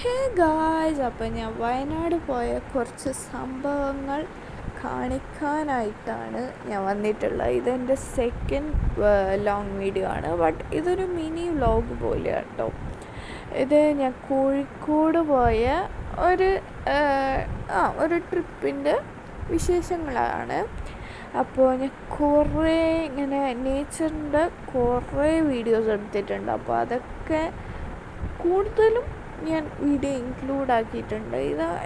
Hey guys, അപ്പം ഞാൻ വയനാട് പോയ കുറച്ച് സംഭവങ്ങൾ കാണിക്കാനായിട്ടാണ് ഞാൻ വന്നിട്ടുള്ളത്. ഇതെൻ്റെ സെക്കൻഡ് ലോങ് വീഡിയോ ആണ്, ബട്ട് ഇതൊരു മിനി വ്ലോഗ് പോലെയാണ് കേട്ടോ. ഇത് ഞാൻ കോഴിക്കോട് പോയ ഒരു ട്രിപ്പിൻ്റെ വിശേഷങ്ങളാണ്. അപ്പോൾ ഞാൻ കുറേ ഇങ്ങനെ നേച്ചറിൻ്റെ കുറേ വീഡിയോസ് എടുത്തിട്ടുണ്ട്. അപ്പോൾ അതൊക്കെ കൂടുതലും ഞാൻ വീഡിയോ ഇൻക്ലൂഡ് ആക്കിയിട്ടുണ്ട്.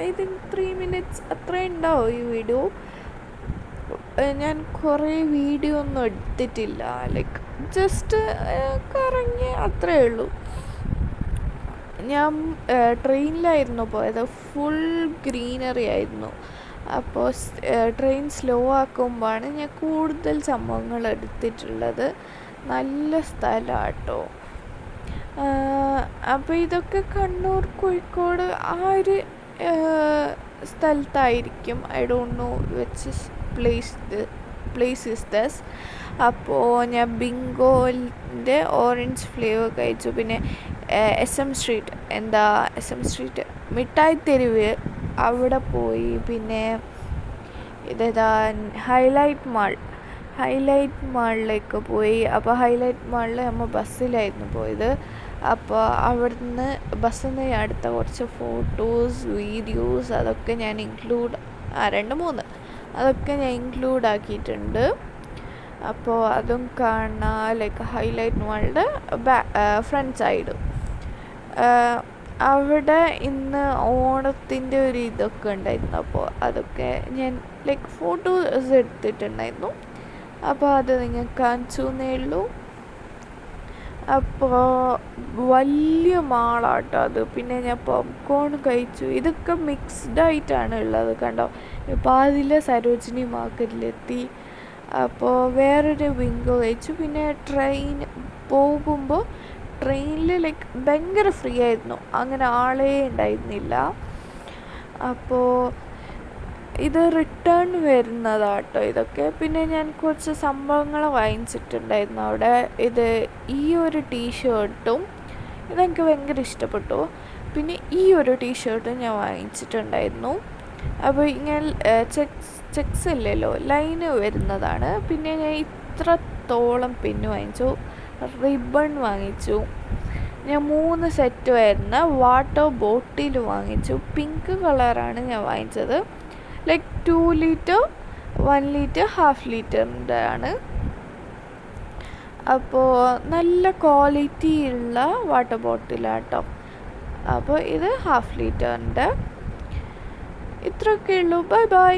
ഐ തിങ്ക് 3 minutes അത്രേ ഉണ്ടാവും ഈ വീഡിയോ. ഞാൻ കുറേ വീഡിയോ ഒന്നും എടുത്തിട്ടില്ല, ലൈക്ക് ജസ്റ്റ് കറങ്ങി അത്രേ ഉള്ളൂ. ഞാൻ ട്രെയിനിലായിരുന്നു പോയത്, ഫുൾ ഗ്രീനറി ആയിരുന്നു. അപ്പോൾ ട്രെയിൻ സ്ലോ ആക്കുമ്പോഴാണ് ഞാൻ കൂടുതൽ സംഭവങ്ങൾ എടുത്തിട്ടുള്ളത്. നല്ല സ്ഥലമാണ് കേട്ടോ. അപ്പോൾ ഇതൊക്കെ കണ്ണൂർ കോഴിക്കോട് ആ ഒരു സ്ഥലത്തായിരിക്കും. I don't know which place is this. അപ്പോൾ ഞാൻ ബിങ്കോൻ്റെ ഓറഞ്ച് ഫ്ലേവർ കഴിച്ചു. പിന്നെ SM സ്ട്രീറ്റ് മിഠായി തെരുവ് അവിടെ പോയി. പിന്നെ ഇതേതാ ഹൈലൈറ്റ് മാളിലേക്ക് പോയി. അപ്പോൾ ഹൈലൈറ്റ് മാളിൽ നമ്മൾ ബസ്സിലായിരുന്നു പോയത്. അപ്പോൾ അവിടുന്ന് ബസ്സിൽ നിന്ന് എടുത്ത കുറച്ച് ഫോട്ടോസ്, വീഡിയോസ് അതൊക്കെ ഞാൻ 2-3 അതൊക്കെ ഞാൻ ഇൻക്ലൂഡ് ആക്കിയിട്ടുണ്ട്. അപ്പോൾ അതും കാണാം. ലൈക്ക് ഹൈലൈറ്റ് മാളിൻ്റെ ഫ്രണ്ട് സൈഡ് അവിടെ ഇന്ന് ഓണത്തിൻ്റെ ഒരു ഇതൊക്കെ ഉണ്ടായിരുന്നു. അപ്പോൾ അതൊക്കെ ഞാൻ ലൈക്ക് ഫോട്ടോസ് എടുത്തിട്ടുണ്ടായിരുന്നു. അപ്പോൾ അത് നിങ്ങൾക്ക് കാണിച്ചു എന്നേ ഉള്ളൂ. അപ്പോൾ വലിയ മാളാട്ടോ അത്. പിന്നെ ഞാൻ പോപ്കോൺ കഴിച്ചു. ഇതൊക്കെ മിക്സ്ഡ് ആയിട്ടാണ് ഉള്ളത്, കണ്ടോ. ഇപ്പോൾ അതിലെ സരോജിനി മാർക്കറ്റിലെത്തി. അപ്പോൾ വേറൊരു ബിങ്കോ കഴിച്ചു. പിന്നെ ട്രെയിൻ പോകുമ്പോൾ ട്രെയിനിൽ ലൈക്ക് ഭയങ്കര ഫ്രീ ആയിരുന്നു, അങ്ങനെ ആളേ ഉണ്ടായിരുന്നില്ല. അപ്പോൾ ഇത് റിട്ടേൺ വരുന്നതാട്ടോ ഇതൊക്കെ. പിന്നെ ഞാൻ കുറച്ച് സംഭവങ്ങൾ വാങ്ങിച്ചിട്ടുണ്ടായിരുന്നു അവിടെ. ഈ ഒരു ടീഷർട്ടും ഇതെനിക്ക് ഭയങ്കര ഇഷ്ടപ്പെട്ടു. പിന്നെ ഈ ഒരു ടീഷർട്ടും ഞാൻ വാങ്ങിച്ചിട്ടുണ്ടായിരുന്നു. അപ്പോൾ ഇങ്ങനെ ചെക്സ് ഇല്ലല്ലോ, ലൈന് വരുന്നതാണ്. പിന്നെ ഞാൻ ഇത്രത്തോളം പിന്ന് വാങ്ങിച്ചു, റിബൺ വാങ്ങിച്ചു. ഞാൻ 3 സെറ്റ് വരുന്ന വാട്ടർ ബോട്ടിൽ വാങ്ങിച്ചു. പിങ്ക് കളറാണ് ഞാൻ വാങ്ങിച്ചത്. ലൈക്ക് 2 ലിറ്റർ, 1 ലിറ്റർ, ഹാഫ് ലിറ്ററിൻ്റെ ആണ്. അപ്പോൾ നല്ല ക്വാളിറ്റി ഉള്ള വാട്ടർ ബോട്ടിലാട്ടോ. അപ്പോൾ ഇത് ഹാഫ് ലിറ്ററിൻ്റെ. ഇത്രയൊക്കെ ഉള്ളൂ. Bye bye.